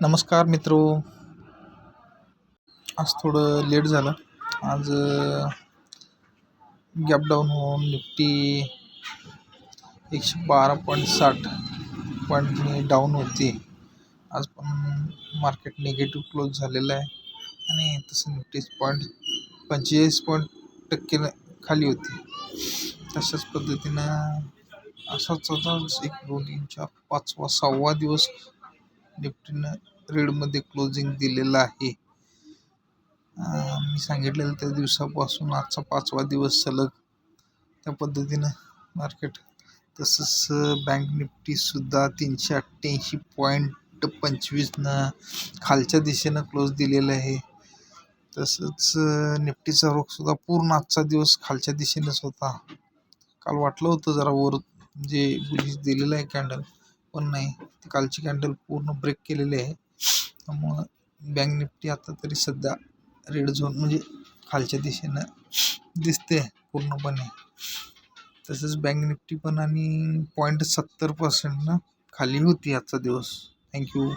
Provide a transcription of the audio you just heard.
नमस्कार मित्रो. आज थोडं लेट झालं. आज गॅप डाऊन होऊन निफ्टी 112.60 पॉईंटनी डाऊन होती. आज पण मार्केट निगेटिव्ह क्लोज झालेलं आहे आणि तसं निफ्टी 45% खाली होती. तशाच पद्धतीनं असाच होताच 1 2 3 4 5वा 6वा दिवस निफ्टीनं रेडमध्ये क्लोजिंग दिलेलं आहे. मी सांगितलेलं त्या दिवसापासून आजचा 5वा दिवस सलग त्या पद्धतीनं मार्केट. तसंच बँक निफ्टीसुद्धा 388.25 खालच्या दिशेनं क्लोज दिलेलं आहे. तसंच निफ्टीचा रोखसुद्धा पूर्ण आजचा दिवस खालच्या दिशेनंच होता. काल वाटलं होतं जरा वर जे बुलिश दिलेलं आहे कॅन्डल, पण नाही, ती कालची कॅन्डल पूर्ण ब्रेक केलेली आहे. त्यामुळं बँक निफ्टी आता तरी सध्या रेड झोन म्हणजे खालच्या दिशेनं दिसते पूर्णपणे. तसंच बँक निफ्टी पण आणि 0.70% खाली होती आजचा दिवस. थँक्यू.